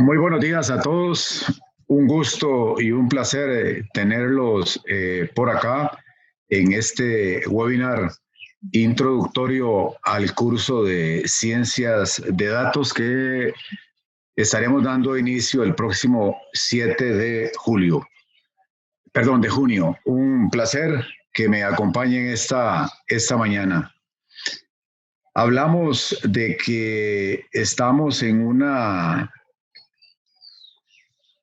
Muy buenos días a todos. Un gusto y un placer tenerlos por acá en este webinar introductorio al curso de Ciencias de Datos que estaremos dando inicio el próximo 7 de julio. Perdón, de junio. Un placer que me acompañen esta mañana. Hablamos de que estamos en una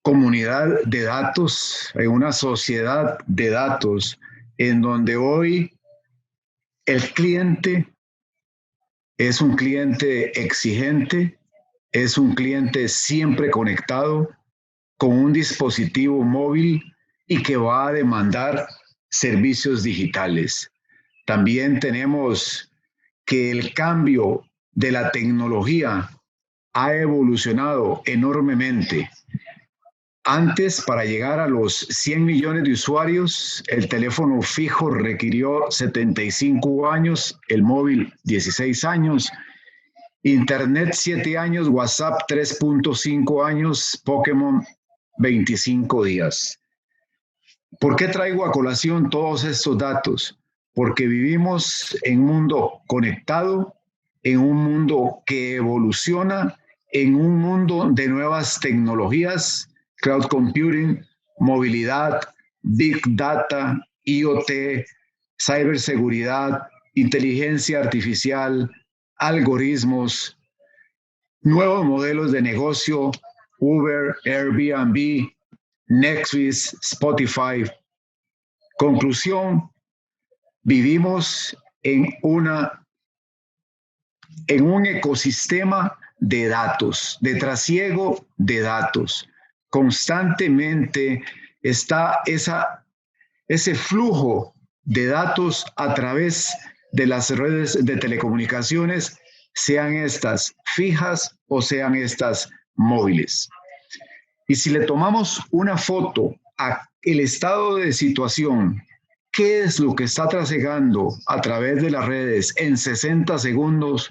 comunidad de datos, en una sociedad de datos, en donde hoy el cliente es un cliente exigente, es un cliente siempre conectado con un dispositivo móvil y que va a demandar servicios digitales. También tenemos que el cambio de la tecnología ha evolucionado enormemente. Antes, para llegar a los 100 millones de usuarios, el teléfono fijo requirió 75 años, el móvil 16 años, Internet 7 años, WhatsApp 3.5 años, Pokémon 25 días. ¿Por qué traigo a colación todos estos datos? Porque vivimos en un mundo conectado, en un mundo que evoluciona, en un mundo de nuevas tecnologías, cloud computing, movilidad, big data, IoT, ciberseguridad, inteligencia artificial, algoritmos, nuevos modelos de negocio, Uber, Airbnb, Netflix, Spotify. Conclusión, vivimos en un ecosistema de datos, de trasiego de datos. Constantemente está ese flujo de datos a través de las redes de telecomunicaciones, sean estas fijas o sean estas móviles. Y si le tomamos una foto a el estado de situación, qué es lo que está trasegando a través de las redes en 60 segundos,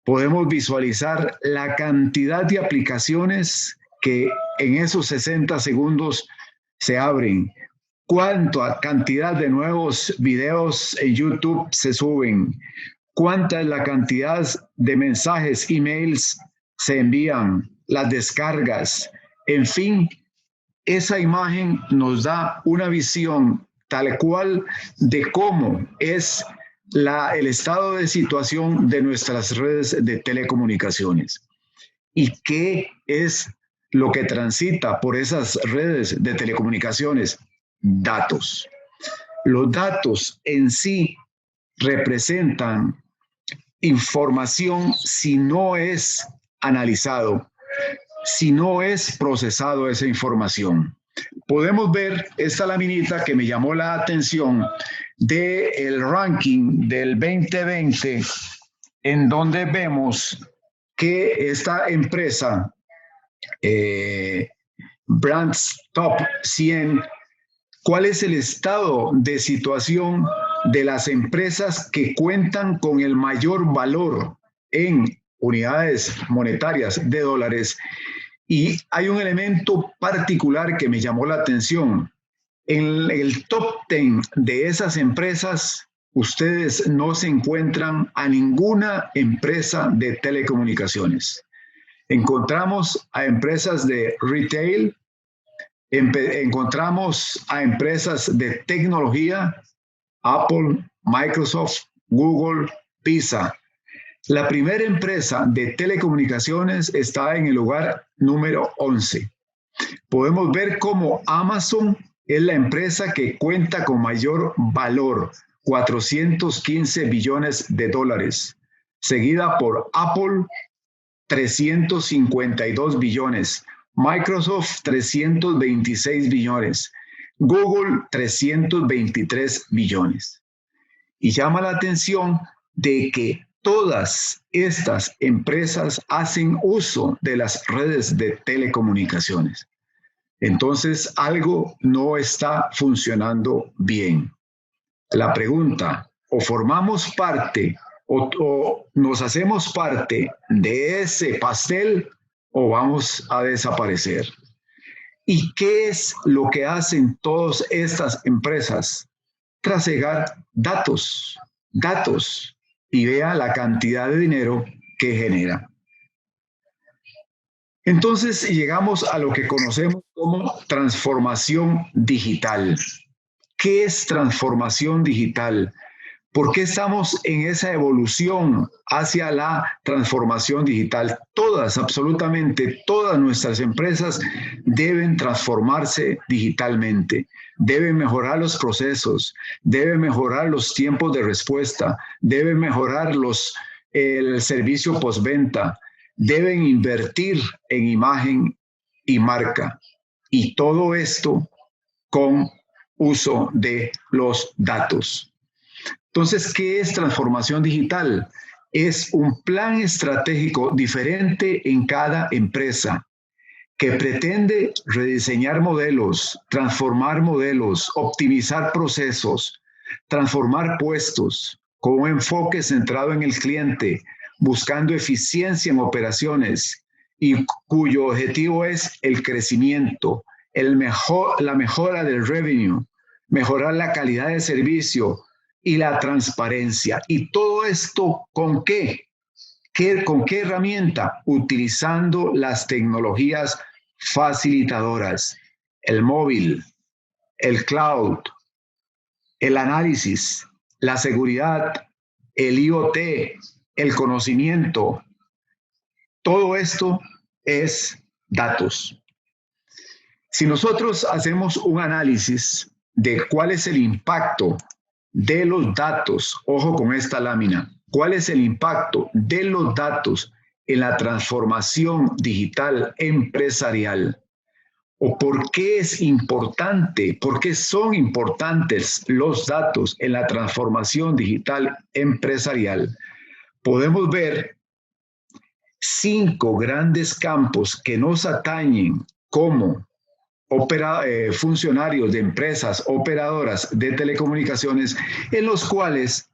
podemos visualizar la cantidad de aplicaciones que en esos 60 segundos se abren, cuánta cantidad de nuevos videos en YouTube se suben, cuánta es la cantidad de mensajes, emails se envían, las descargas, en fin, esa imagen nos da una visión tal cual de cómo es el estado de situación de nuestras redes de telecomunicaciones y qué es lo que transita por esas redes de telecomunicaciones. Datos. Los datos en sí representan información si no es analizado, si no es procesado esa información. Podemos ver esta laminita que me llamó la atención del ranking del 2020, en donde vemos que esta empresa, Brands Top 100, ¿cuál es el estado de situación de las empresas que cuentan con el mayor valor en unidades monetarias de dólares? Y hay un elemento particular que me llamó la atención. En el top 10 de esas empresas, ustedes no se encuentran a ninguna empresa de telecomunicaciones. Encontramos a empresas de retail, encontramos a empresas de tecnología, Apple, Microsoft, Google, Pisa. La primera empresa de telecomunicaciones está en el lugar número 11. Podemos ver cómo Amazon es la empresa que cuenta con mayor valor, 415 billones de dólares, seguida por Apple, 352 billones, Microsoft, 326 billones, Google, 323 billones. Y llama la atención de que todas estas empresas hacen uso de las redes de telecomunicaciones. Entonces, algo no está funcionando bien. La pregunta, o formamos parte o nos hacemos parte de ese pastel o vamos a desaparecer. ¿Y qué es lo que hacen todas estas empresas? Trasegar datos, datos, y vea la cantidad de dinero que genera. Entonces llegamos a lo que conocemos como transformación digital. ¿Qué es transformación digital? ¿Por qué estamos en esa evolución hacia la transformación digital? Todas, absolutamente todas nuestras empresas deben transformarse digitalmente, deben mejorar los procesos, deben mejorar los tiempos de respuesta, deben mejorar el servicio postventa, deben invertir en imagen y marca. Y todo esto con uso de los datos. Entonces, ¿qué es transformación digital? Es un plan estratégico diferente en cada empresa que pretende rediseñar modelos, transformar modelos, optimizar procesos, transformar puestos con un enfoque centrado en el cliente, buscando eficiencia en operaciones y cuyo objetivo es el crecimiento, la mejora del revenue, mejorar la calidad de servicio y la transparencia. ¿Y todo esto con qué? ¿Con qué herramienta? Utilizando las tecnologías facilitadoras, el móvil, el cloud, el análisis, la seguridad, el IoT, el conocimiento. Todo esto es datos. Si nosotros hacemos un análisis de cuál es el impacto de los datos, ojo con esta lámina, cuál es el impacto de los datos en la transformación digital empresarial, o por qué es importante, por qué son importantes los datos en la transformación digital empresarial, podemos ver 5 grandes campos que nos atañen como funcionarios de empresas operadoras de telecomunicaciones, en los cuales,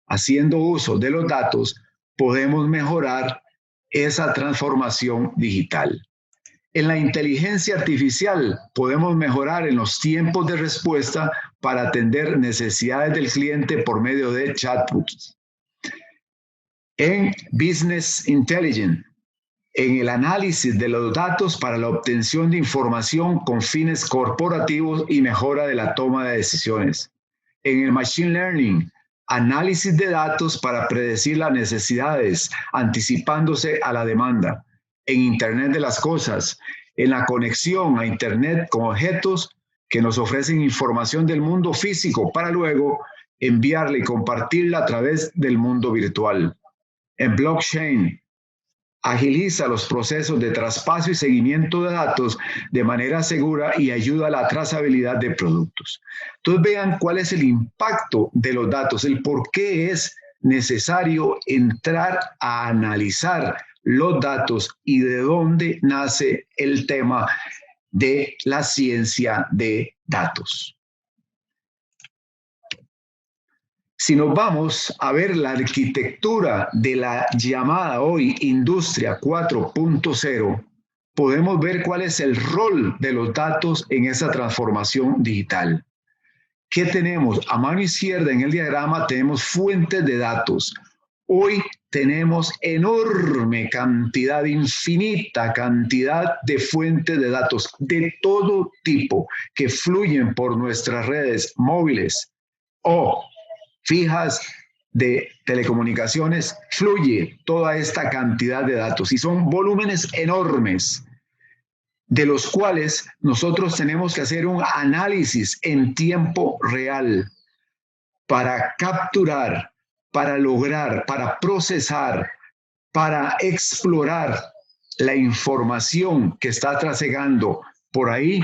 haciendo uso de los datos, podemos mejorar esa transformación digital. En la inteligencia artificial podemos mejorar en los tiempos de respuesta para atender necesidades del cliente por medio de chatbots. En Business Intelligence, en el análisis de los datos para la obtención de información con fines corporativos y mejora de la toma de decisiones. En el Machine Learning, análisis de datos para predecir las necesidades, anticipándose a la demanda. En Internet de las Cosas, en la conexión a Internet con objetos que nos ofrecen información del mundo físico para luego enviarla y compartirla a través del mundo virtual. En blockchain, agiliza los procesos de traspaso y seguimiento de datos de manera segura y ayuda a la trazabilidad de productos. Entonces vean cuál es el impacto de los datos, el por qué es necesario entrar a analizar los datos y de dónde nace el tema de la ciencia de datos. Si nos vamos a ver la arquitectura de la llamada hoy Industria 4.0, podemos ver cuál es el rol de los datos en esa transformación digital. ¿Qué tenemos? A mano izquierda en el diagrama tenemos fuentes de datos. Hoy tenemos enorme cantidad, infinita cantidad de fuentes de datos de todo tipo que fluyen por nuestras redes móviles o fijas de telecomunicaciones, fluye toda esta cantidad de datos y son volúmenes enormes de los cuales nosotros tenemos que hacer un análisis en tiempo real para capturar, para lograr, para procesar, para explorar la información que está trasegando por ahí.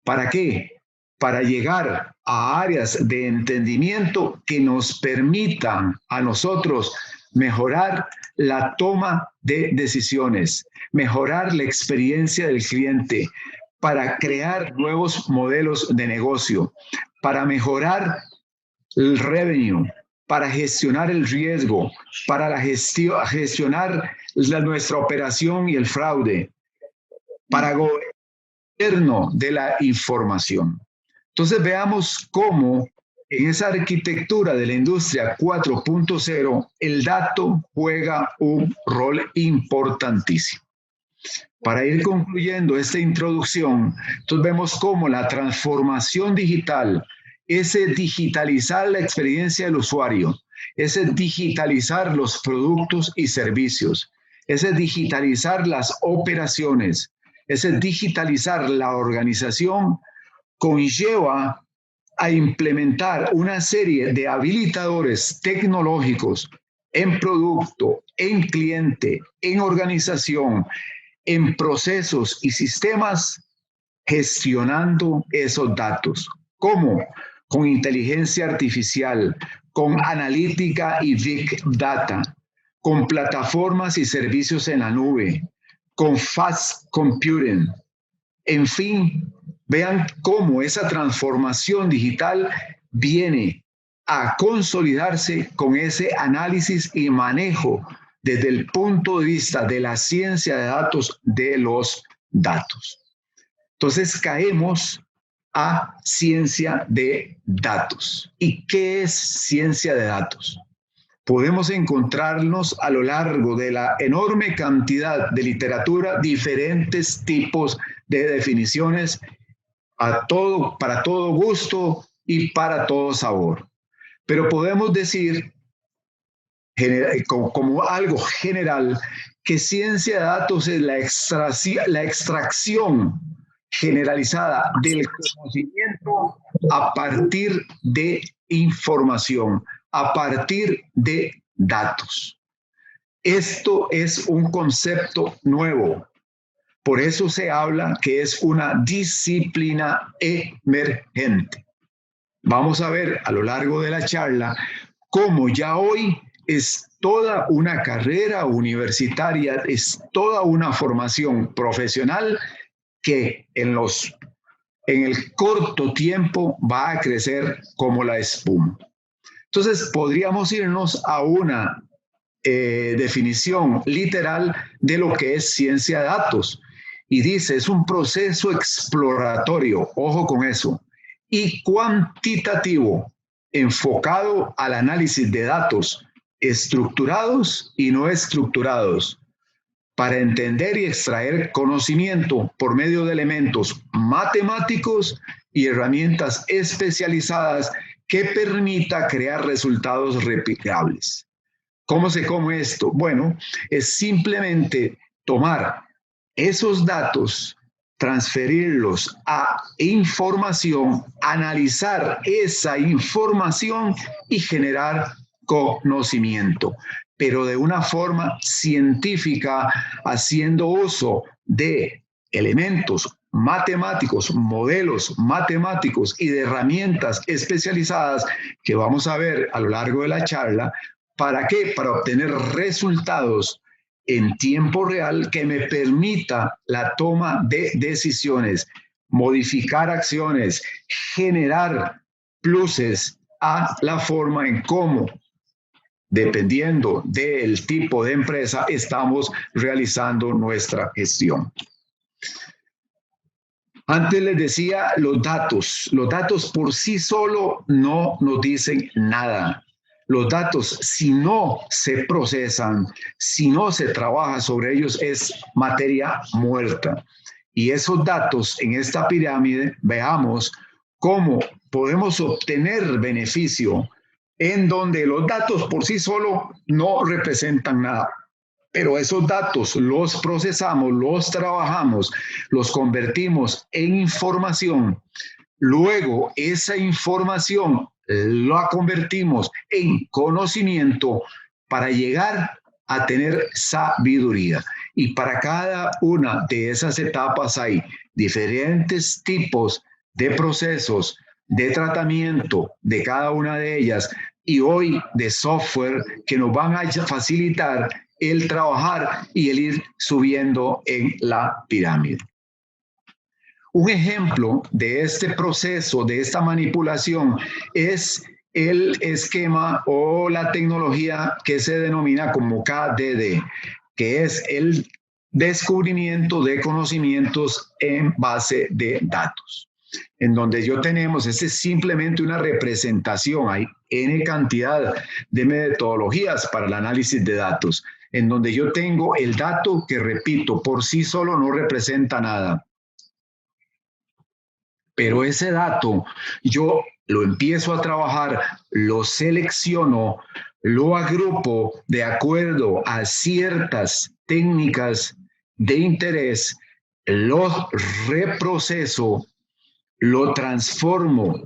¿Para qué? Para llegar a áreas de entendimiento que nos permitan a nosotros mejorar la toma de decisiones, mejorar la experiencia del cliente, para crear nuevos modelos de negocio, para mejorar el revenue, para gestionar el riesgo, para gestionar nuestra operación y el fraude, para gobierno de la información. Entonces veamos cómo en esa arquitectura de la industria 4.0 el dato juega un rol importantísimo. Para ir concluyendo esta introducción, entonces vemos cómo la transformación digital, ese digitalizar la experiencia del usuario, ese digitalizar los productos y servicios, ese digitalizar las operaciones, ese digitalizar la organización, conlleva a implementar una serie de habilitadores tecnológicos en producto, en cliente, en organización, en procesos y sistemas, gestionando esos datos. ¿Cómo? Con inteligencia artificial, con analítica y big data, con plataformas y servicios en la nube, con fast computing. En fin, vean cómo esa transformación digital viene a consolidarse con ese análisis y manejo desde el punto de vista de la ciencia de datos de los datos. Entonces caemos a ciencia de datos. ¿Y qué es ciencia de datos? Podemos encontrarnos a lo largo de la enorme cantidad de literatura diferentes tipos de definiciones para todo gusto y para todo sabor. Pero podemos decir como algo general que ciencia de datos es la extracción generalizada del conocimiento a partir de información, a partir de datos. Esto es un concepto nuevo. Por eso se habla que es una disciplina emergente. Vamos a ver a lo largo de la charla cómo ya hoy es toda una carrera universitaria, es toda una formación profesional que en el corto tiempo va a crecer como la espuma. Entonces podríamos irnos a una definición literal de lo que es ciencia de datos. Y dice, es un proceso exploratorio, ojo con eso, y cuantitativo, enfocado al análisis de datos estructurados y no estructurados, para entender y extraer conocimiento por medio de elementos matemáticos y herramientas especializadas que permita crear resultados replicables. ¿Cómo se come esto? Bueno, es simplemente tomar esos datos, transferirlos a información, analizar esa información y generar conocimiento, pero de una forma científica, haciendo uso de elementos matemáticos, modelos matemáticos y de herramientas especializadas que vamos a ver a lo largo de la charla. ¿Para qué? Para obtener resultados en tiempo real que me permita la toma de decisiones, modificar acciones, generar pluses a la forma en cómo, dependiendo del tipo de empresa, estamos realizando nuestra gestión. Antes les decía los datos por sí solo no nos dicen nada. Los datos, si no se procesan, si no se trabaja sobre ellos, es materia muerta. Y esos datos en esta pirámide, veamos cómo podemos obtener beneficio en donde los datos por sí solo no representan nada. Pero esos datos los procesamos, los trabajamos, los convertimos en información. Luego esa información la convertimos en conocimiento para llegar a tener sabiduría. Y para cada una de esas etapas hay diferentes tipos de procesos de tratamiento de cada una de ellas y hoy de software que nos van a facilitar el trabajar y el ir subiendo en la pirámide. Un ejemplo de este proceso, de esta manipulación, es el esquema o la tecnología que se denomina como KDD, que es el descubrimiento de conocimientos en base de datos. En donde yo tenemos, es simplemente una representación, hay N cantidad de metodologías para el análisis de datos, en donde yo tengo el dato que, repito, por sí solo no representa nada. Pero ese dato yo lo empiezo a trabajar, lo selecciono, lo agrupo de acuerdo a ciertas técnicas de interés, lo reproceso, lo transformo,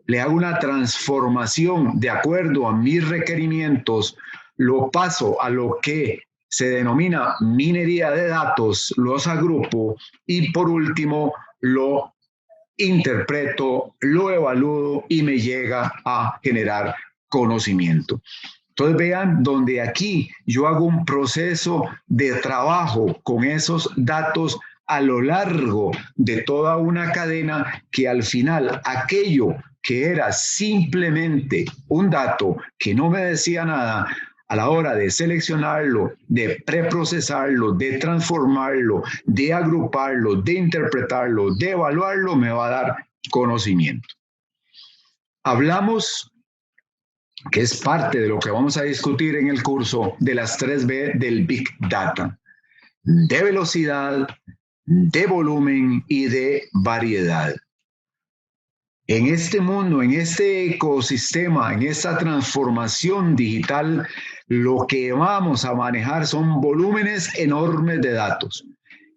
le hago una transformación de acuerdo a mis requerimientos, lo paso a lo que se denomina minería de datos, los agrupo y por último lo interpreto, lo evalúo y me llega a generar conocimiento. Entonces vean donde aquí yo hago un proceso de trabajo con esos datos a lo largo de toda una cadena que al final aquello que era simplemente un dato que no me decía nada, a la hora de seleccionarlo, de preprocesarlo, de transformarlo, de agruparlo, de interpretarlo, de evaluarlo, me va a dar conocimiento. Hablamos, que es parte de lo que vamos a discutir en el curso, de las 3B del Big Data: de velocidad, de volumen y de variedad. En este mundo, en este ecosistema, en esta transformación digital, lo que vamos a manejar son volúmenes enormes de datos.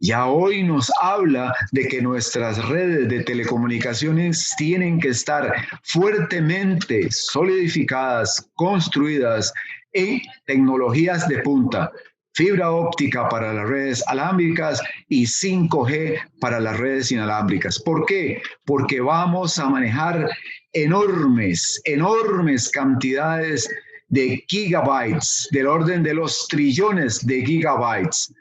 Ya hoy nos habla de que nuestras redes de telecomunicaciones tienen que estar fuertemente solidificadas, construidas en tecnologías de punta. Fibra óptica para las redes alámbricas y 5G para las redes inalámbricas. ¿Por qué? Porque vamos a manejar enormes cantidades de gigabytes, del orden de los trillones de gigabytes.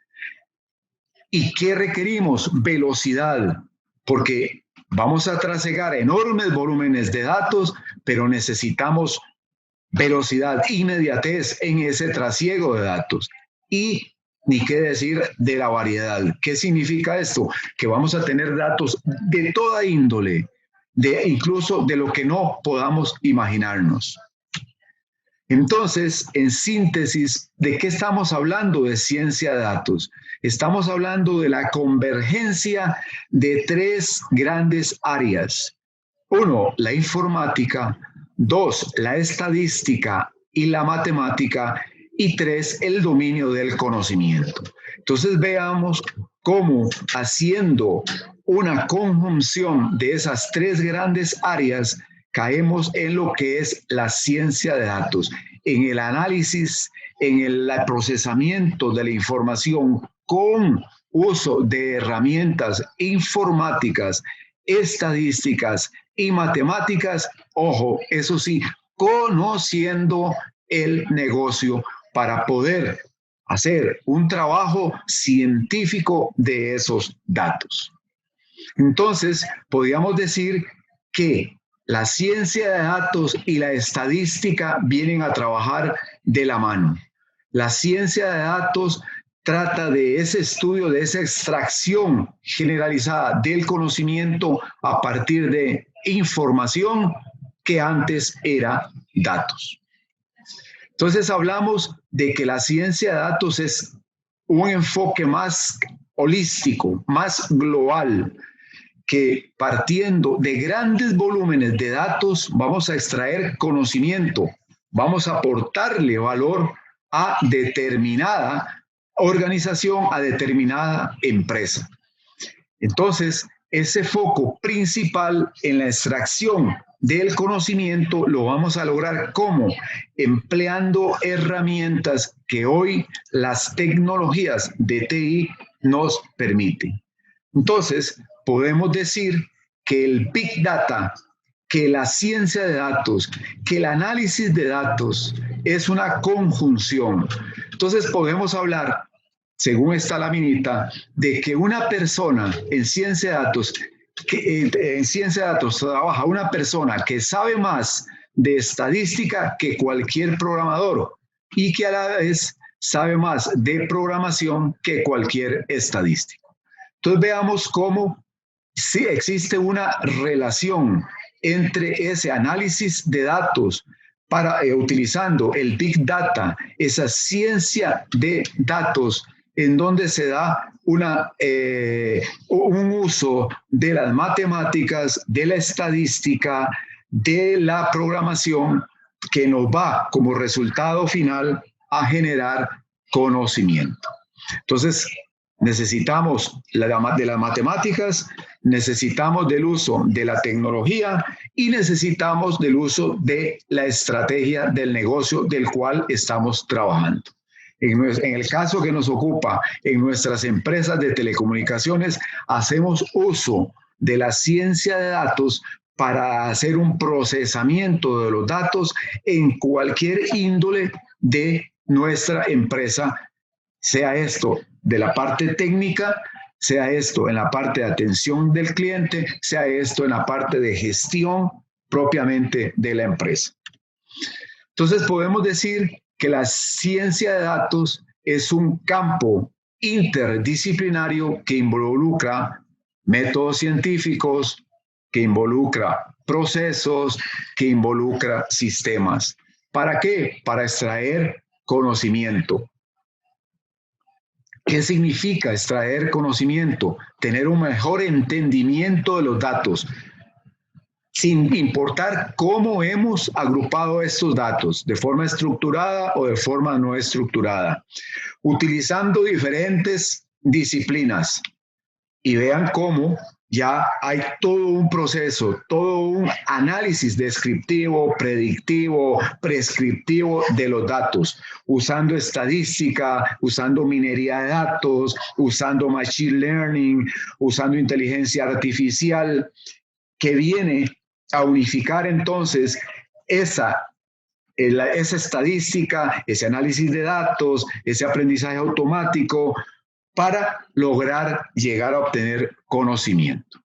¿Y qué requerimos? Velocidad, porque vamos a trasegar enormes volúmenes de datos, pero necesitamos velocidad, inmediatez en ese trasiego de datos. Y ni qué decir de la variedad. ¿Qué significa esto? Que vamos a tener datos de toda índole, incluso de lo que no podamos imaginarnos. Entonces, en síntesis, ¿de qué estamos hablando de ciencia de datos? Estamos hablando de la convergencia de tres grandes áreas. Uno, la informática. Dos, la estadística y la matemática. Y tres, el dominio del conocimiento. Entonces veamos cómo, haciendo una conjunción de esas tres grandes áreas, caemos en lo que es la ciencia de datos, en el análisis, en el procesamiento de la información con uso de herramientas informáticas, estadísticas y matemáticas. Ojo, eso sí, conociendo el negocio para poder hacer un trabajo científico de esos datos. Entonces, podríamos decir que la ciencia de datos y la estadística vienen a trabajar de la mano. La ciencia de datos trata de ese estudio, de esa extracción generalizada del conocimiento a partir de información que antes era datos. Entonces hablamos de que la ciencia de datos es un enfoque más holístico, más global, que partiendo de grandes volúmenes de datos vamos a extraer conocimiento, vamos a aportarle valor a determinada organización, a determinada empresa. Entonces, ese foco principal en la extracción del conocimiento lo vamos a lograr ¿cómo? Empleando herramientas que hoy las tecnologías de TI nos permiten. Entonces, podemos decir que el Big Data, que la ciencia de datos, que el análisis de datos es una conjunción. Entonces, podemos hablar, según esta laminita, de que una persona en ciencia de datos, trabaja una persona que sabe más de estadística que cualquier programador y que a la vez sabe más de programación que cualquier estadístico. Entonces veamos cómo sí existe una relación entre ese análisis de datos utilizando el Big Data, esa ciencia de datos en donde se da un uso de las matemáticas, de la estadística, de la programación que nos va como resultado final a generar conocimiento. Entonces, necesitamos de las matemáticas, necesitamos del uso de la tecnología y necesitamos del uso de la estrategia del negocio del cual estamos trabajando. En el caso que nos ocupa, en nuestras empresas de telecomunicaciones, hacemos uso de la ciencia de datos para hacer un procesamiento de los datos en cualquier índole de nuestra empresa, sea esto de la parte técnica, sea esto en la parte de atención del cliente, sea esto en la parte de gestión propiamente de la empresa. Entonces podemos decir que la ciencia de datos es un campo interdisciplinario que involucra métodos científicos, que involucra procesos, que involucra sistemas. ¿Para qué? Para extraer conocimiento. ¿Qué significa extraer conocimiento? Tener un mejor entendimiento de los datos, sin importar cómo hemos agrupado estos datos, de forma estructurada o de forma no estructurada, utilizando diferentes disciplinas. Y vean cómo ya hay todo un proceso, todo un análisis descriptivo, predictivo, prescriptivo de los datos, usando estadística, usando minería de datos, usando machine learning, usando inteligencia artificial, que viene a unificar entonces esa estadística, ese análisis de datos, ese aprendizaje automático, para lograr llegar a obtener conocimiento.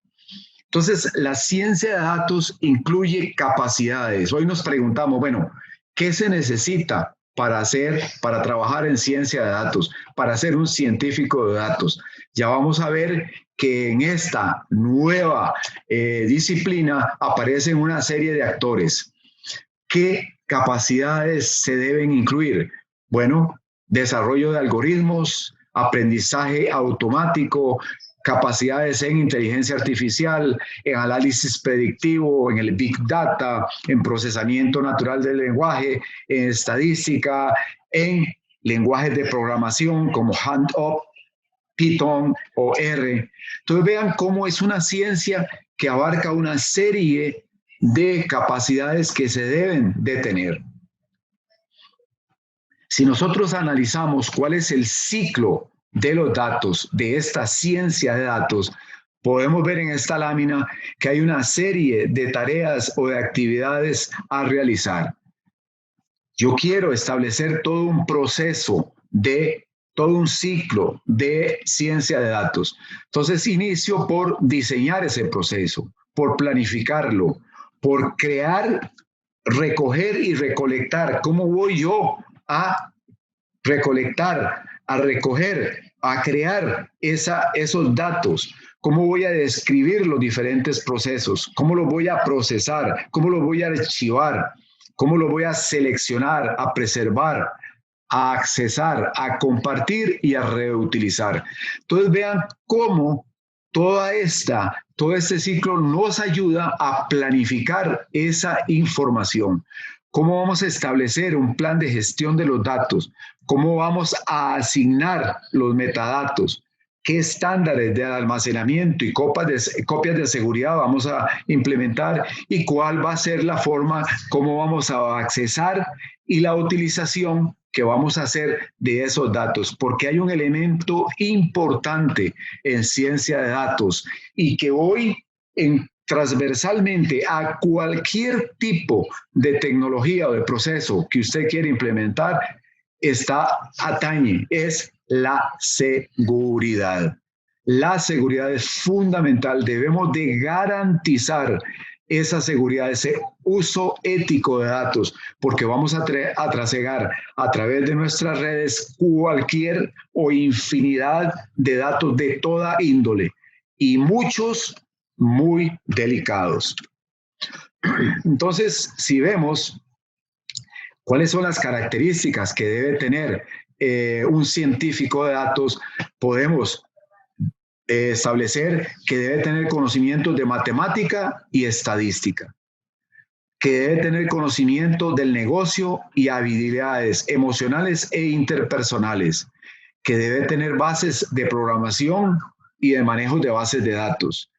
Entonces, la ciencia de datos incluye capacidades. Hoy nos preguntamos, bueno, ¿qué se necesita para trabajar en ciencia de datos, para ser un científico de datos? Ya vamos a ver que en esta nueva disciplina aparecen una serie de actores. ¿Qué capacidades se deben incluir? Bueno, desarrollo de algoritmos, aprendizaje automático, capacidades en inteligencia artificial, en análisis predictivo, en el Big Data, en procesamiento natural del lenguaje, en estadística, en lenguajes de programación como HandUp, Python o R. Entonces vean cómo es una ciencia que abarca una serie de capacidades que se deben de tener. Si nosotros analizamos cuál es el ciclo de los datos, de esta ciencia de datos, podemos ver en esta lámina que hay una serie de tareas o de actividades a realizar. Yo quiero establecer todo un proceso todo un ciclo de ciencia de datos. Entonces inicio por diseñar ese proceso, por planificarlo, por crear, recoger y recolectar. ¿Cómo voy yo a recolectar, a recoger, a crear esos datos? ¿Cómo voy a describir los diferentes procesos? ¿Cómo los voy a procesar? ¿Cómo los voy a archivar? ¿Cómo los voy a seleccionar, a preservar, a accesar, a compartir y a reutilizar? Entonces vean cómo todo este ciclo nos ayuda a planificar esa información. ¿Cómo vamos a establecer un plan de gestión de los datos? ¿Cómo vamos a asignar los metadatos? ¿Qué estándares de almacenamiento y copias de seguridad vamos a implementar? ¿Y cuál va a ser la forma, cómo vamos a accesar y la utilización que vamos a hacer de esos datos? Porque hay un elemento importante en ciencia de datos y que hoy transversalmente a cualquier tipo de tecnología o de proceso que usted quiera implementar, atañe, es la seguridad. La seguridad es fundamental. Debemos de garantizar esa seguridad, ese uso ético de datos, porque vamos a trasegar a través de nuestras redes cualquier o infinidad de datos de toda índole y muchos muy delicados. Entonces, si vemos cuáles son las características que debe tener un científico de datos, podemos establecer que debe tener conocimientos de matemática y estadística, que debe tener conocimiento del negocio y habilidades emocionales e interpersonales, que debe tener bases de programación y de manejo de bases de datos,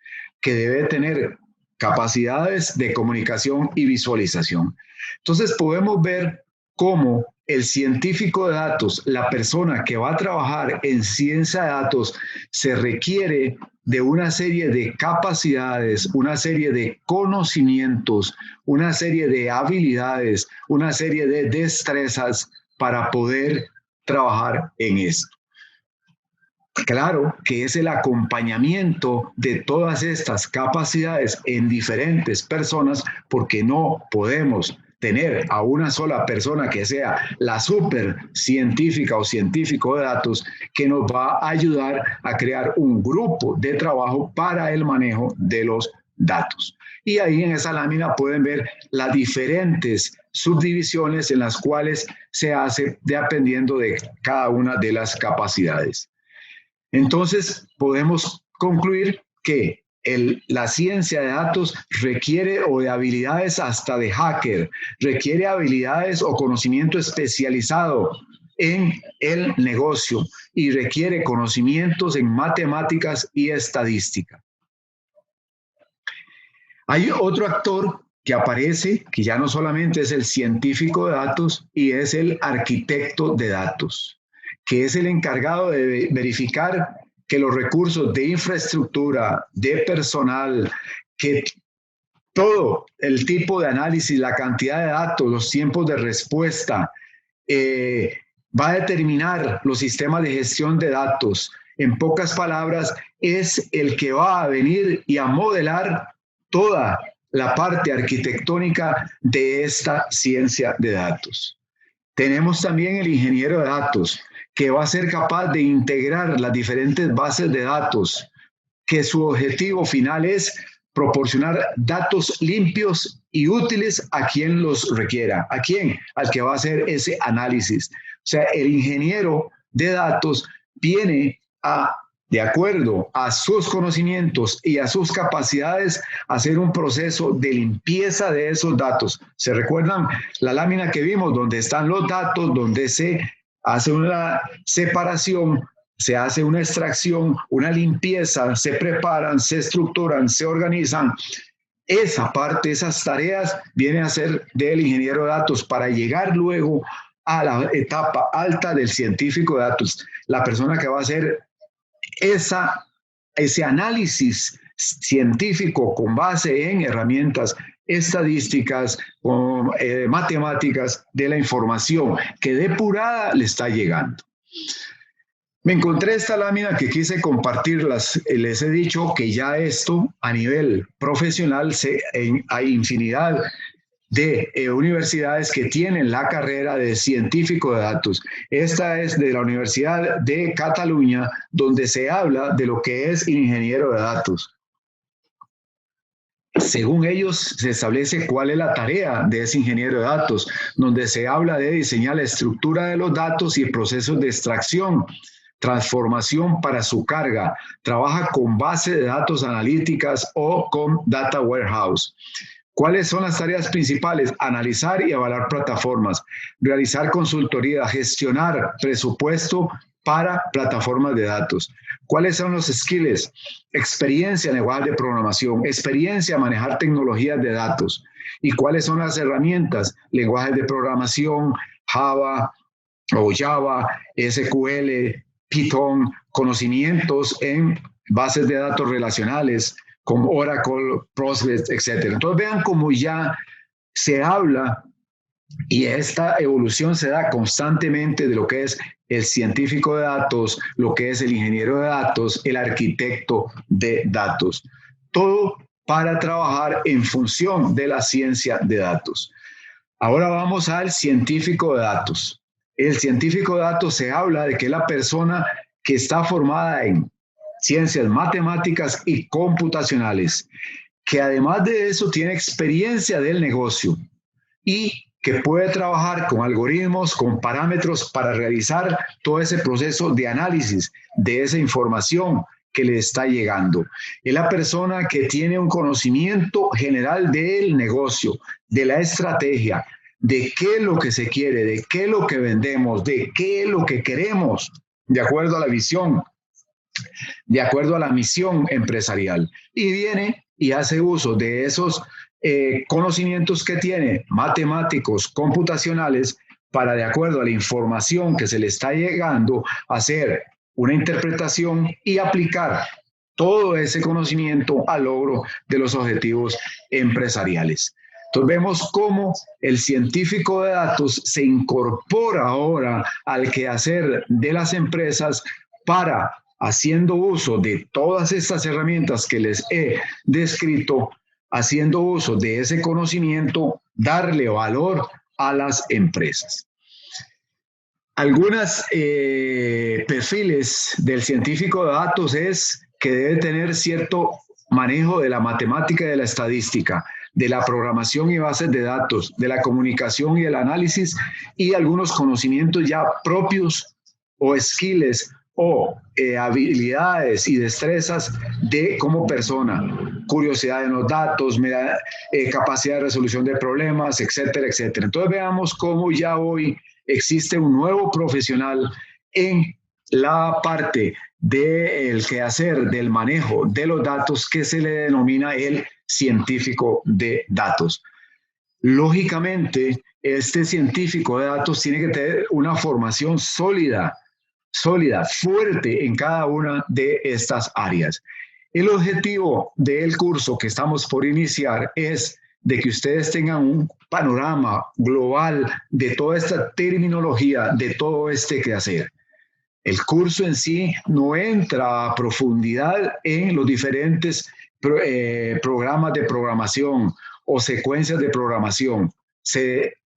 que debe tener capacidades de comunicación y visualización. Entonces podemos ver cómo el científico de datos, la persona que va a trabajar en ciencia de datos, se requiere de una serie de capacidades, una serie de conocimientos, una serie de habilidades, una serie de destrezas para poder trabajar en esto. Claro que es el acompañamiento de todas estas capacidades en diferentes personas, porque no podemos tener a una sola persona que sea la super científica o científico de datos que nos va a ayudar a crear un grupo de trabajo para el manejo de los datos. Y ahí en esa lámina pueden ver las diferentes subdivisiones en las cuales se hace dependiendo de cada una de las capacidades. Entonces, podemos concluir que la ciencia de datos requiere o de habilidades hasta de hacker, requiere habilidades o conocimiento especializado en el negocio y requiere conocimientos en matemáticas y estadística. Hay otro actor que aparece, que ya no solamente es el científico de datos y es el arquitecto de datos, que es el encargado de verificar que los recursos de infraestructura, de personal, que todo el tipo de análisis, la cantidad de datos, los tiempos de respuesta, va a determinar los sistemas de gestión de datos. En pocas palabras, es el que va a venir y a modelar toda la parte arquitectónica de esta ciencia de datos. Tenemos también el ingeniero de datos, que va a ser capaz de integrar las diferentes bases de datos, que su objetivo final es proporcionar datos limpios y útiles a quien los requiera. ¿A quién? Al que va a hacer ese análisis. O sea, el ingeniero de datos viene a, de acuerdo a sus conocimientos y a sus capacidades, hacer un proceso de limpieza de esos datos. ¿Se recuerdan la lámina que vimos donde están los datos, donde se hace una separación, se hace una extracción, una limpieza, se preparan, se estructuran, se organizan? Esa parte, esas tareas vienen a ser del ingeniero de datos para llegar luego a la etapa alta del científico de datos, la persona que va a hacer ese análisis científico con base en herramientas estadísticas, matemáticas de la información que depurada le está llegando. Me encontré esta lámina que quise compartirlas. Les he dicho que ya esto a nivel profesional hay infinidad de universidades que tienen la carrera de científico de datos. Esta es de la Universidad de Cataluña, donde se habla de lo que es ingeniero de datos. Según ellos, se establece cuál es la tarea de ese ingeniero de datos, donde se habla de diseñar la estructura de los datos y procesos de extracción, transformación para su carga. Trabaja con base de datos analíticas o con data warehouse. ¿Cuáles son las tareas principales? Analizar y evaluar plataformas, realizar consultoría, gestionar presupuesto para plataformas de datos. ¿Cuáles son los skills? Experiencia en lenguajes de programación, experiencia en manejar tecnologías de datos. ¿Y cuáles son las herramientas? Lenguajes de programación, Java o Java, SQL, Python, conocimientos en bases de datos relacionales, con Oracle, Postgres, etc. Entonces vean cómo ya se habla y esta evolución se da constantemente de lo que es el científico de datos, lo que es el ingeniero de datos, el arquitecto de datos. Todo para trabajar en función de la ciencia de datos. Ahora vamos al científico de datos. El científico de datos se habla de que es la persona que está formada en ciencias matemáticas y computacionales, que además de eso tiene experiencia del negocio y que puede trabajar con algoritmos, con parámetros para realizar todo ese proceso de análisis de esa información que le está llegando. Es la persona que tiene un conocimiento general del negocio, de la estrategia, de qué es lo que se quiere, de qué es lo que vendemos, de qué es lo que queremos, de acuerdo a la visión, de acuerdo a la misión empresarial. Y viene y hace uso de esos conocimientos que tiene, matemáticos, computacionales, para, de acuerdo a la información que se le está llegando, hacer una interpretación y aplicar todo ese conocimiento al logro de los objetivos empresariales. Entonces vemos cómo el científico de datos se incorpora ahora al quehacer de las empresas para, haciendo uso de todas estas herramientas que les he descrito, haciendo uso de ese conocimiento, darle valor a las empresas. Algunos perfiles del científico de datos es que debe tener cierto manejo de la matemática y de la estadística, de la programación y bases de datos, de la comunicación y el análisis, y algunos conocimientos ya propios o skills o habilidades y destrezas de como persona, curiosidad en los datos, capacidad de resolución de problemas, etcétera, etcétera. Entonces veamos cómo ya hoy existe un nuevo profesional en la parte del quehacer, del manejo de los datos, que se le denomina el científico de datos. Lógicamente, este científico de datos tiene que tener una formación sólida, fuerte en cada una de estas áreas. El objetivo del curso que estamos por iniciar es de que ustedes tengan un panorama global de toda esta terminología, de todo este quehacer. El curso en sí no entra a profundidad en los diferentes programas de programación o secuencias de programación.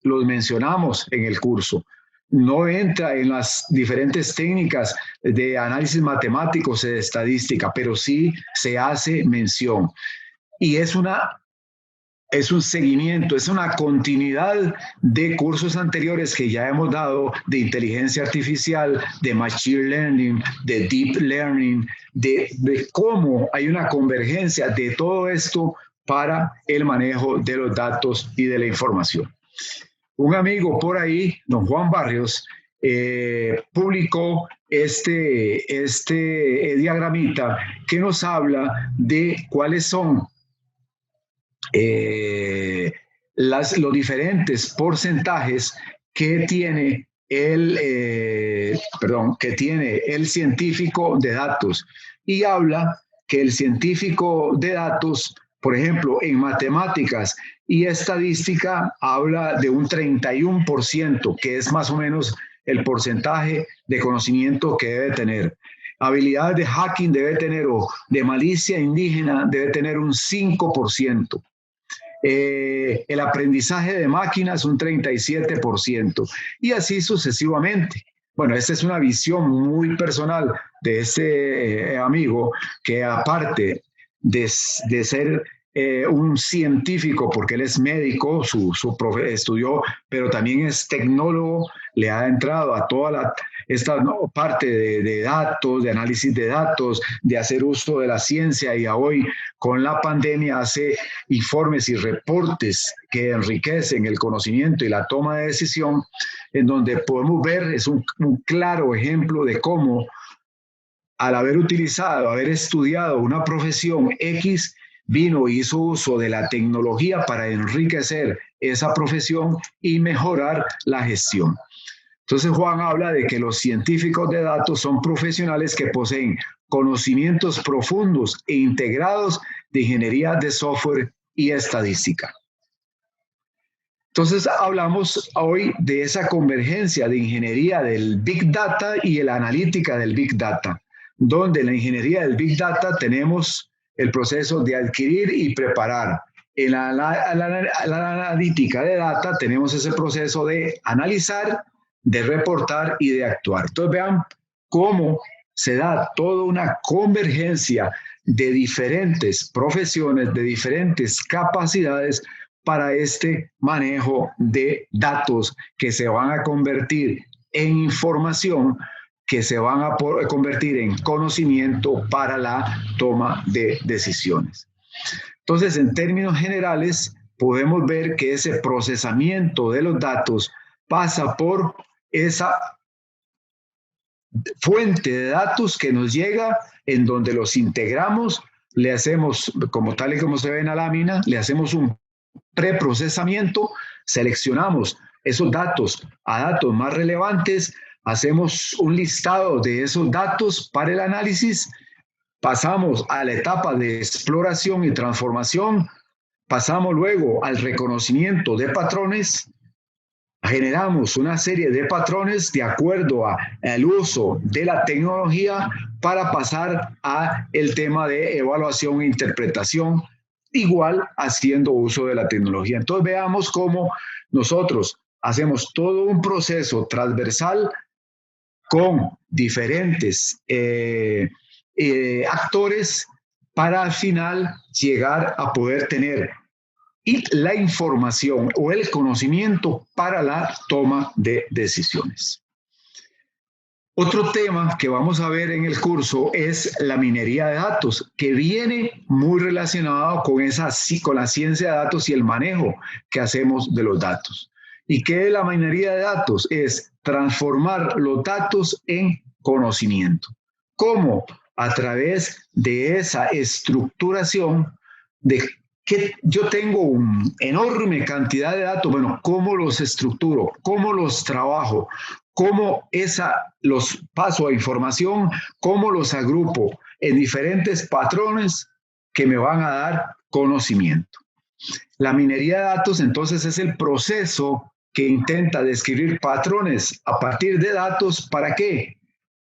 Los mencionamos en el curso. No entra en las diferentes técnicas de análisis matemáticos y de estadística, pero sí se hace mención. Y es un seguimiento, es una continuidad de cursos anteriores que ya hemos dado de inteligencia artificial, de machine learning, de deep learning, de cómo hay una convergencia de todo esto para el manejo de los datos y de la información. Un amigo por ahí, don Juan Barrios, publicó este diagramita que nos habla de cuáles son los diferentes porcentajes que tiene el científico de datos, y habla que el científico de datos, por ejemplo, en matemáticas y estadística, habla de un 31%, que es más o menos el porcentaje de conocimiento que debe tener. Habilidades de hacking debe tener, o de malicia indígena, debe tener un 5%. El aprendizaje de máquinas un 37%, y así sucesivamente. Bueno, esta es una visión muy personal de este amigo, que aparte de ser un científico, porque él es médico, estudió, pero también es tecnólogo, le ha entrado a toda esta parte de datos, de análisis de datos, de hacer uso de la ciencia, y hoy con la pandemia hace informes y reportes que enriquecen el conocimiento y la toma de decisión, en donde podemos ver, es un claro ejemplo de cómo, al haber estudiado una profesión X, vino y hizo uso de la tecnología para enriquecer esa profesión y mejorar la gestión. Entonces Juan habla de que los científicos de datos son profesionales que poseen conocimientos profundos e integrados de ingeniería de software y estadística. Entonces hablamos hoy de esa convergencia de ingeniería del Big Data y la analítica del Big Data, donde en la ingeniería del Big Data tenemos el proceso de adquirir y preparar. En la analítica de data tenemos ese proceso de analizar, de reportar y de actuar. Entonces vean cómo se da toda una convergencia de diferentes profesiones, de diferentes capacidades para este manejo de datos que se van a convertir en información, que se van a convertir en conocimiento para la toma de decisiones. Entonces, en términos generales, podemos ver que ese procesamiento de los datos pasa por esa fuente de datos que nos llega, en donde los integramos, le hacemos, como tal y como se ve en la lámina, le hacemos un preprocesamiento, seleccionamos esos datos a datos más relevantes, hacemos un listado de esos datos para el análisis, pasamos a la etapa de exploración y transformación, pasamos luego al reconocimiento de patrones, generamos una serie de patrones de acuerdo al uso de la tecnología para pasar a el tema de evaluación e interpretación, igual haciendo uso de la tecnología. Entonces veamos cómo nosotros hacemos todo un proceso transversal con diferentes actores para al final llegar a poder tener la información o el conocimiento para la toma de decisiones. Otro tema que vamos a ver en el curso es la minería de datos, que viene muy relacionado con la ciencia de datos y el manejo que hacemos de los datos. ¿Y qué es la minería de datos? Es transformar los datos en conocimiento. ¿Cómo? A través de esa estructuración de que yo tengo una enorme cantidad de datos. Bueno, ¿cómo los estructuro? ¿Cómo los trabajo? ¿Cómo los paso a información? ¿Cómo los agrupo en diferentes patrones que me van a dar conocimiento? La minería de datos, entonces, es el proceso que intenta describir patrones a partir de datos. ¿Para qué?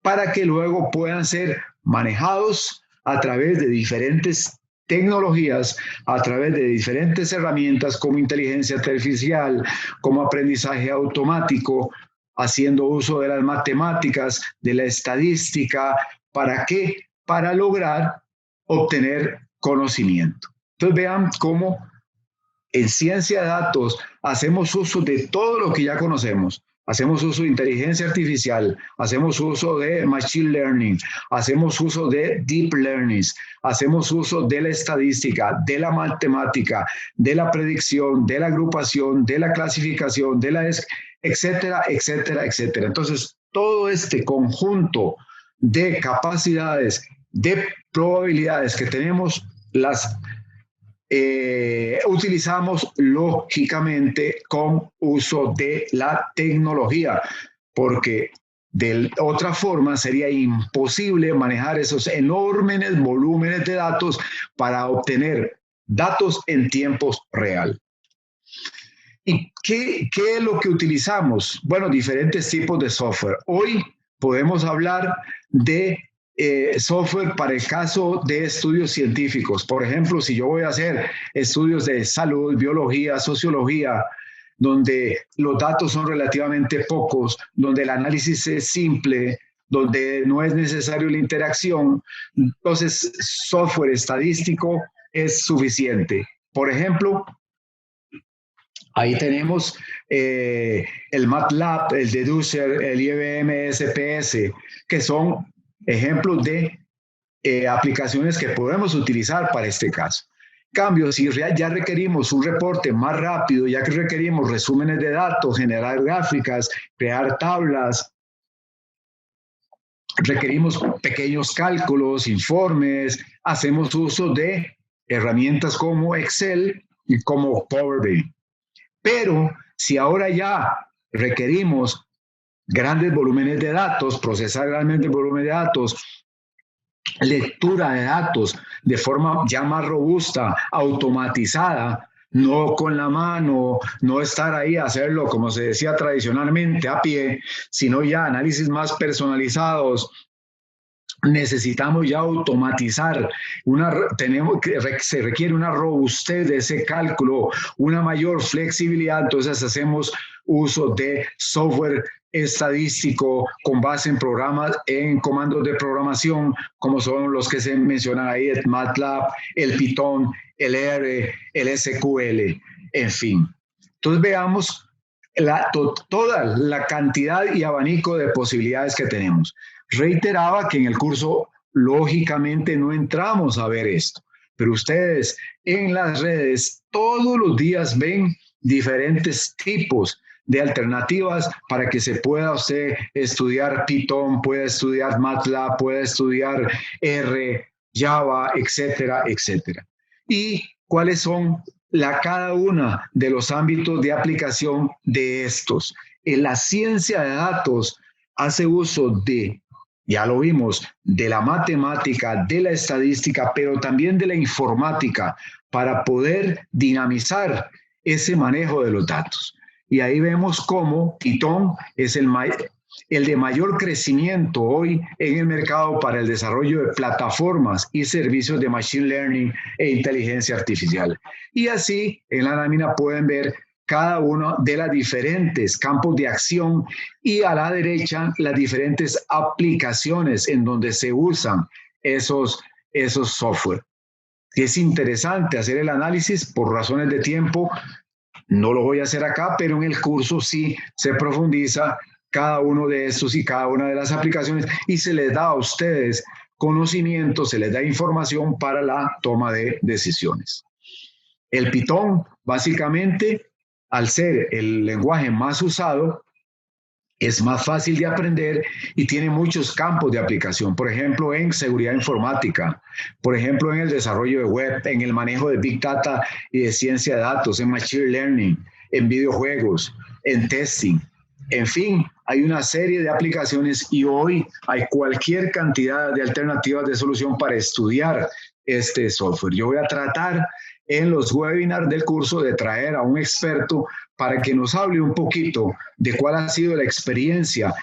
Para que luego puedan ser manejados a través de diferentes tecnologías, a través de diferentes herramientas como inteligencia artificial, como aprendizaje automático, haciendo uso de las matemáticas, de la estadística. ¿Para qué? Para lograr obtener conocimiento. Entonces vean cómo en ciencia de datos hacemos uso de todo lo que ya conocemos. Hacemos uso de inteligencia artificial, hacemos uso de machine learning, hacemos uso de deep learning, hacemos uso de la estadística, de la matemática, de la predicción, de la agrupación, de la clasificación, etcétera, etcétera, etcétera. Entonces, todo este conjunto de capacidades, de probabilidades que tenemos, las utilizamos lógicamente con uso de la tecnología, porque de otra forma sería imposible manejar esos enormes volúmenes de datos para obtener datos en tiempo real. ¿Y qué es lo que utilizamos? Bueno, diferentes tipos de software. Hoy podemos hablar de software para el caso de estudios científicos. Por ejemplo, si yo voy a hacer estudios de salud, biología, sociología, donde los datos son relativamente pocos, donde el análisis es simple, donde no es necesario la interacción, entonces software estadístico es suficiente. Por ejemplo, ahí tenemos el MATLAB, el Deducer, el IBM SPS, que son ejemplos de aplicaciones que podemos utilizar para este caso. En cambio, si ya requerimos un reporte más rápido, ya que requerimos resúmenes de datos, generar gráficas, crear tablas, requerimos pequeños cálculos, informes, hacemos uso de herramientas como Excel y como Power BI. Pero si ahora ya requerimos grandes volúmenes de datos, procesar grandes volúmenes de datos, lectura de datos de forma ya más robusta, automatizada, no con la mano, no estar ahí a hacerlo como se decía tradicionalmente a pie, sino ya análisis más personalizados, necesitamos ya automatizar, se requiere una robustez de ese cálculo, una mayor flexibilidad, entonces hacemos uso de software estadístico con base en programas, en comandos de programación, como son los que se mencionan ahí, el MATLAB, el Python, el R, el SQL, en fin. Entonces veamos toda la cantidad y abanico de posibilidades que tenemos. Reiteraba que en el curso lógicamente no entramos a ver esto, pero ustedes en las redes todos los días ven diferentes tipos de alternativas para que se pueda usted estudiar Python, pueda estudiar MATLAB, pueda estudiar R, Java, etcétera, etcétera. Y cuáles son cada uno de los ámbitos de aplicación de estos. En la ciencia de datos hace uso de, ya lo vimos, de la matemática, de la estadística, pero también de la informática para poder dinamizar ese manejo de los datos. Y ahí vemos cómo Python es el de mayor crecimiento hoy en el mercado para el desarrollo de plataformas y servicios de Machine Learning e inteligencia artificial. Y así en la lámina pueden ver cada uno de los diferentes campos de acción y a la derecha las diferentes aplicaciones en donde se usan esos software. Es interesante hacer el análisis por razones de tiempo. No lo voy a hacer acá, pero en el curso sí se profundiza cada uno de estos y cada una de las aplicaciones y se les da a ustedes conocimiento, se les da información para la toma de decisiones. El Python, básicamente, al ser el lenguaje más usado, es más fácil de aprender y tiene muchos campos de aplicación, por ejemplo, en seguridad informática, por ejemplo, en el desarrollo de web, en el manejo de Big Data y de ciencia de datos, en Machine Learning, en videojuegos, en testing. En fin, hay una serie de aplicaciones y hoy hay cualquier cantidad de alternativas de solución para estudiar este software. Yo voy a tratar en los webinars del curso de traer a un experto para que nos hable un poquito de cuál ha sido la experiencia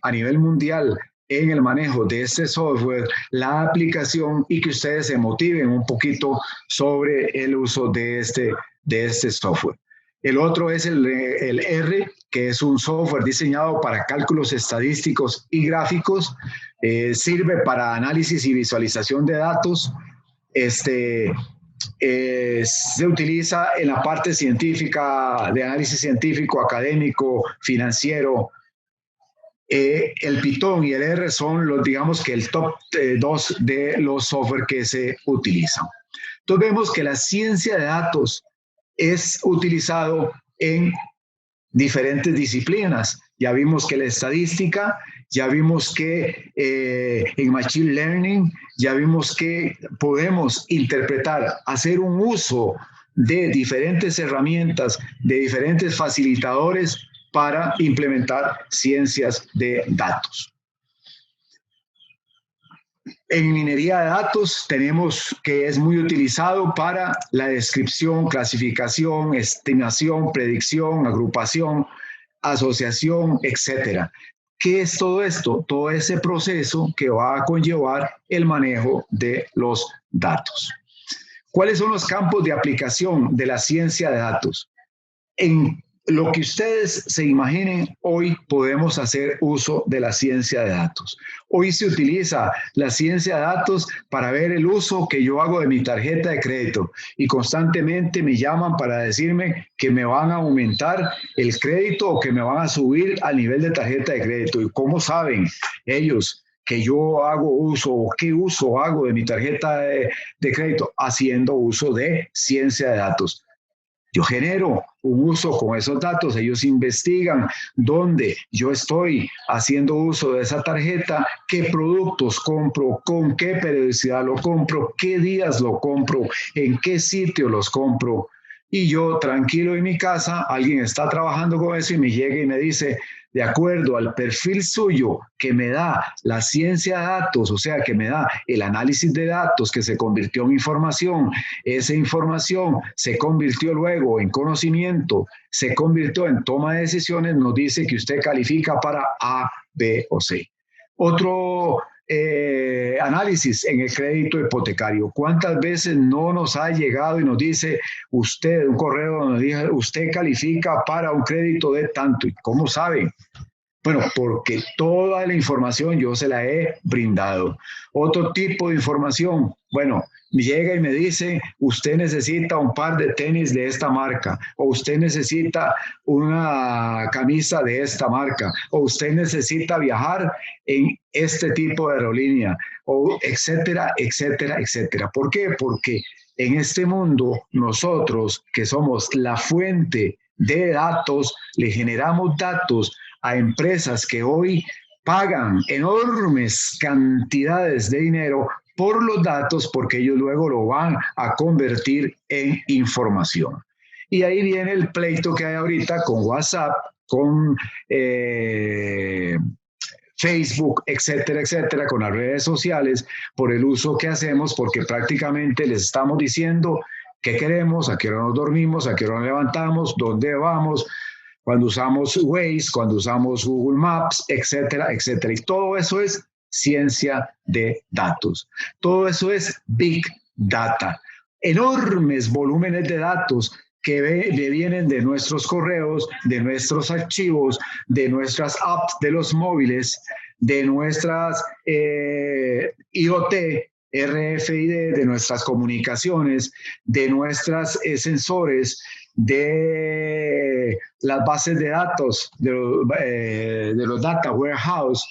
a nivel mundial en el manejo de este software, la aplicación y que ustedes se motiven un poquito sobre el uso de este software. El otro es el R, que es un software diseñado para cálculos estadísticos y gráficos. Sirve para análisis y visualización de datos. Se utiliza en la parte científica, de análisis científico, académico, financiero. El Python y el R son los, digamos que el top 2 de los software que se utilizan. Entonces vemos que la ciencia de datos es utilizado en diferentes disciplinas. Ya vimos que la estadística, ya vimos que en Machine Learning, ya vimos que podemos interpretar, hacer un uso de diferentes herramientas, de diferentes facilitadores para implementar ciencias de datos. En minería de datos tenemos que es muy utilizado para la descripción, clasificación, estimación, predicción, agrupación, asociación, etcétera. ¿Qué es todo esto? Todo ese proceso que va a conllevar el manejo de los datos. ¿Cuáles son los campos de aplicación de la ciencia de datos? En lo que ustedes se imaginen, hoy podemos hacer uso de la ciencia de datos. Hoy se utiliza la ciencia de datos para ver el uso que yo hago de mi tarjeta de crédito y constantemente me llaman para decirme que me van a aumentar el crédito o que me van a subir al nivel de tarjeta de crédito. ¿Y cómo saben ellos que yo hago uso o qué uso hago de mi tarjeta de crédito? Haciendo uso de ciencia de datos. Yo genero un uso con esos datos, ellos investigan dónde yo estoy haciendo uso de esa tarjeta, qué productos compro, con qué periodicidad lo compro, qué días lo compro, en qué sitio los compro. Y yo tranquilo en mi casa, alguien está trabajando con eso y me llega y me dice, de acuerdo al perfil suyo que me da la ciencia de datos, o sea, que me da el análisis de datos que se convirtió en información, esa información se convirtió luego en conocimiento, se convirtió en toma de decisiones, nos dice que usted califica para A, B o C. Otro análisis en el crédito hipotecario. ¿Cuántas veces no nos ha llegado y nos dice usted, un correo nos dice, usted califica para un crédito de tanto? ¿Y cómo sabe? Bueno, porque toda la información yo se la he brindado. Otro tipo de información, bueno, llega y me dice, usted necesita un par de tenis de esta marca, o usted necesita una camisa de esta marca, o usted necesita viajar en este tipo de aerolínea, o etcétera, etcétera, etcétera. ¿Por qué? Porque en este mundo nosotros, que somos la fuente de datos, le generamos datos a empresas que hoy pagan enormes cantidades de dinero por los datos, porque ellos luego lo van a convertir en información. Y ahí viene el pleito que hay ahorita con WhatsApp, con Facebook, etcétera, etcétera, con las redes sociales, por el uso que hacemos, porque prácticamente les estamos diciendo qué queremos, a qué hora nos dormimos, a qué hora nos levantamos, dónde vamos, cuando usamos Waze, cuando usamos Google Maps, etcétera, etcétera. Y todo eso es ciencia de datos. Todo eso es Big Data. Enormes volúmenes de datos que vienen de nuestros correos, de nuestros archivos, de nuestras apps de los móviles, de nuestras IoT, RFID, de nuestras comunicaciones, de nuestros sensores, de las bases de datos, de los data warehouse,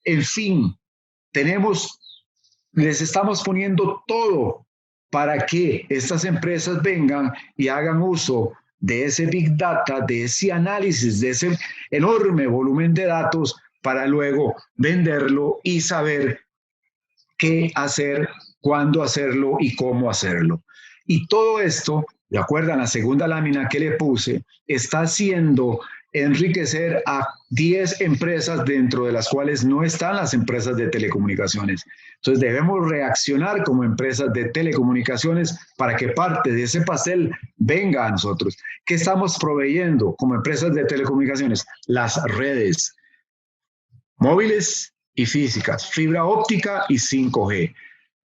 en fin, les estamos poniendo todo para que estas empresas vengan y hagan uso de ese Big Data, de ese análisis, de ese enorme volumen de datos para luego venderlo y saber qué hacer, cuándo hacerlo y cómo hacerlo. Y todo esto, de acuerdo a la segunda lámina que le puse, está haciendo enriquecer a 10 empresas dentro de las cuales no están las empresas de telecomunicaciones. Entonces debemos reaccionar como empresas de telecomunicaciones para que parte de ese pastel venga a nosotros. ¿Qué estamos proveyendo como empresas de telecomunicaciones? Las redes móviles y físicas, fibra óptica y 5G.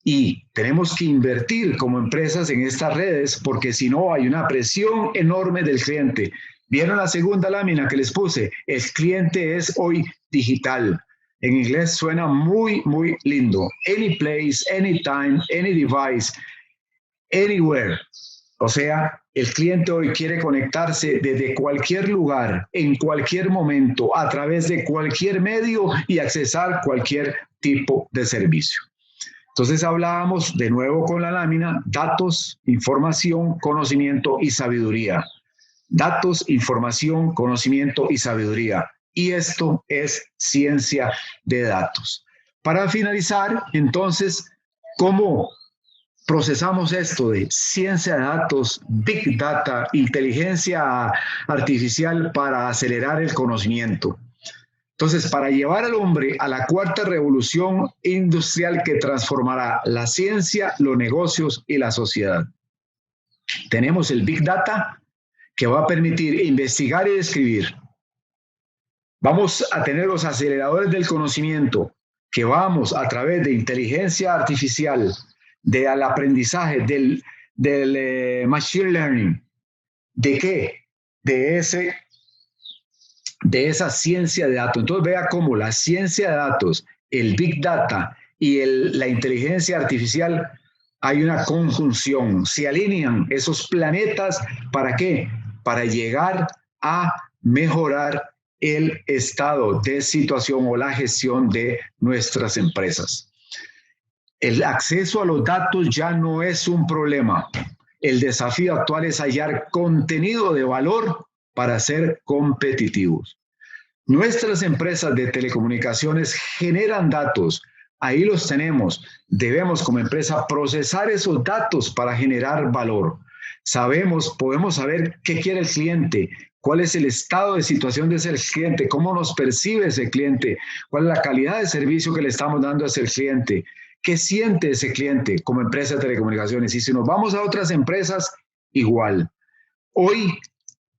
Y tenemos que invertir como empresas en estas redes porque si no hay una presión enorme del cliente. ¿Vieron la segunda lámina que les puse? El cliente es hoy digital. En inglés suena muy, muy lindo. Any place, anytime, any device, anywhere. O sea, el cliente hoy quiere conectarse desde cualquier lugar, en cualquier momento, a través de cualquier medio y accesar cualquier tipo de servicio. Entonces hablábamos de nuevo con la lámina, datos, información, conocimiento y sabiduría. Datos, información, conocimiento y sabiduría. Y esto es ciencia de datos. Para finalizar, entonces, ¿cómo procesamos esto de ciencia de datos, Big Data, inteligencia artificial para acelerar el conocimiento? Entonces, para llevar al hombre a la cuarta revolución industrial que transformará la ciencia, los negocios y la sociedad, tenemos el Big Data que va a permitir investigar y describir. Vamos a tener los aceleradores del conocimiento que vamos a través de inteligencia artificial, del aprendizaje, del machine learning. ¿De qué? De esa ciencia de datos. Entonces vea cómo la ciencia de datos, el Big Data y la inteligencia artificial, hay una conjunción. Se alinean esos planetas, ¿para qué? Para llegar a mejorar el estado de situación o la gestión de nuestras empresas. El acceso a los datos ya no es un problema. El desafío actual es hallar contenido de valor para ser competitivos. Nuestras empresas de telecomunicaciones generan datos, ahí los tenemos. Debemos como empresa procesar esos datos para generar valor. Podemos saber qué quiere el cliente, cuál es el estado de situación de ese cliente, cómo nos percibe ese cliente, cuál es la calidad de servicio que le estamos dando a ese cliente, qué siente ese cliente como empresa de telecomunicaciones. Y si nos vamos a otras empresas, igual. Hoy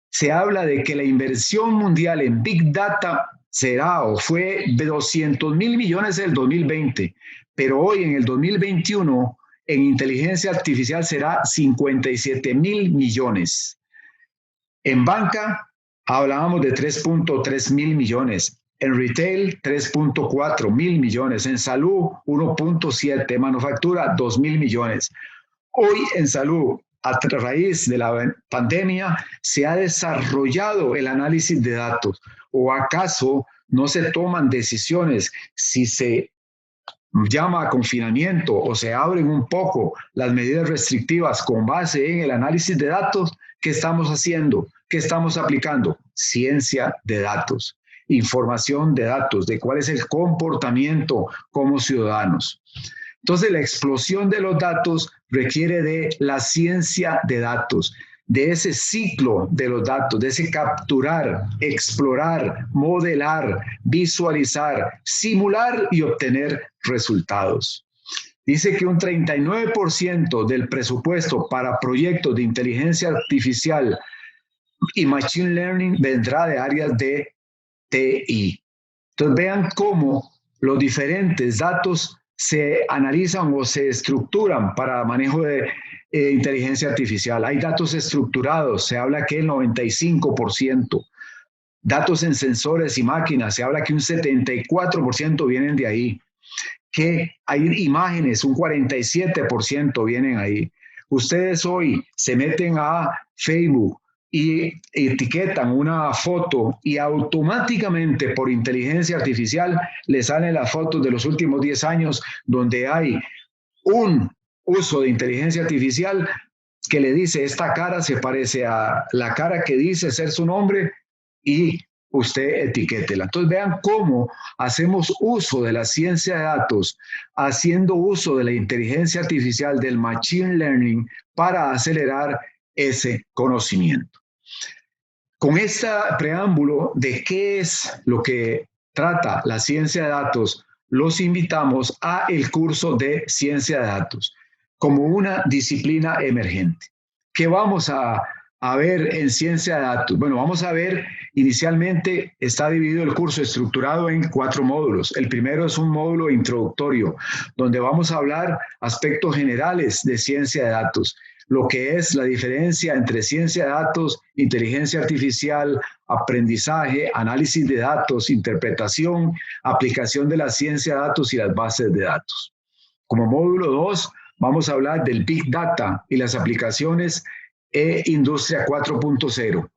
se habla de que la inversión mundial en Big Data será o fue de 200.000 millones en el 2020, pero hoy en el 2021 en inteligencia artificial será 57.000 millones. En banca hablábamos de 3.3 mil millones, en retail 3.4 mil millones, en salud 1.7, manufactura 2.000 millones. Hoy en salud, a raíz de la pandemia, se ha desarrollado el análisis de datos. ¿O acaso no se toman decisiones si se llama a confinamiento o se abren un poco las medidas restrictivas con base en el análisis de datos? ¿Qué estamos haciendo? ¿Qué estamos aplicando? Ciencia de datos, información de datos, de cuál es el comportamiento como ciudadanos. Entonces, la explosión de los datos requiere de la ciencia de datos, de ese ciclo de los datos, de ese capturar, explorar, modelar, visualizar, simular y obtener resultados. Dice que un 39% del presupuesto para proyectos de inteligencia artificial y machine learning vendrá de áreas de TI. Entonces vean cómo los diferentes datos se analizan o se estructuran para manejo de inteligencia artificial. Hay datos estructurados, se habla que el 95%. Datos en sensores y máquinas, se habla que un 74% vienen de ahí. Que hay imágenes, un 47% vienen ahí. Ustedes hoy se meten a Facebook y etiquetan una foto y automáticamente por inteligencia artificial les salen las fotos de los últimos 10 años donde hay un uso de inteligencia artificial que le dice esta cara se parece a la cara que dice ser su nombre y usted etiquétela. Entonces vean cómo hacemos uso de la ciencia de datos, haciendo uso de la inteligencia artificial, del machine learning para acelerar ese conocimiento. Con este preámbulo de qué es lo que trata la ciencia de datos, los invitamos a el curso de ciencia de datos como una disciplina emergente. ¿Qué vamos a ver en ciencia de datos? Bueno, vamos a ver, inicialmente está dividido el curso estructurado en 4 módulos. El primero es un módulo introductorio, donde vamos a hablar aspectos generales de ciencia de datos, lo que es la diferencia entre ciencia de datos, inteligencia artificial, aprendizaje, análisis de datos, interpretación, aplicación de la ciencia de datos y las bases de datos. Como módulo 2, vamos a hablar del Big Data y las aplicaciones Industria 4.0.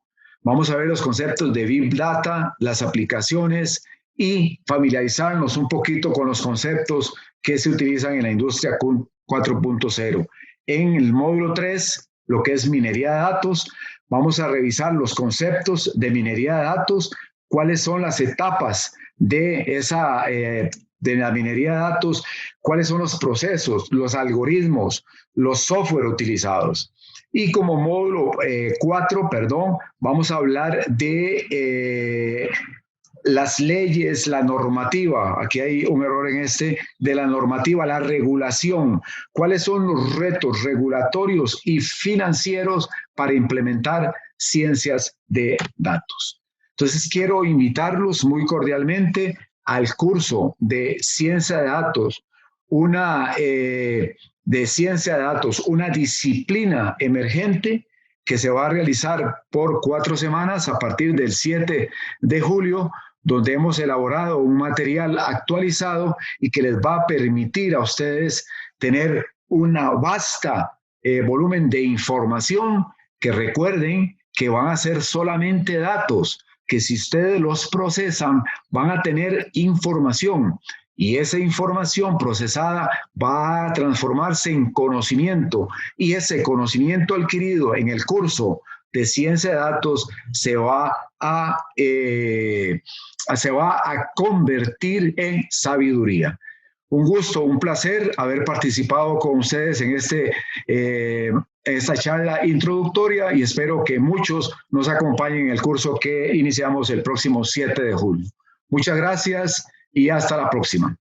Vamos a ver los conceptos de Big Data, las aplicaciones y familiarizarnos un poquito con los conceptos que se utilizan en la Industria 4.0. En el módulo 3, lo que es minería de datos, vamos a revisar los conceptos de minería de datos, cuáles son las etapas de la minería de datos, cuáles son los procesos, los algoritmos, los software utilizados. Y como módulo 4, vamos a hablar de las leyes, la normativa, aquí hay un error de la normativa, la regulación, cuáles son los retos regulatorios y financieros para implementar ciencias de datos. Entonces quiero invitarlos muy cordialmente al curso de ciencia de datos, una disciplina emergente que se va a realizar por 4 semanas a partir del 7 de julio, donde hemos elaborado un material actualizado y que les va a permitir a ustedes tener una vasta volumen de información, que recuerden que van a ser solamente datos, que si ustedes los procesan van a tener información y esa información procesada va a transformarse en conocimiento y ese conocimiento adquirido en el curso de ciencia de datos se va a convertir en sabiduría. Un gusto, un placer haber participado con ustedes en esta charla introductoria y espero que muchos nos acompañen en el curso que iniciamos el próximo 7 de julio. Muchas gracias y hasta la próxima.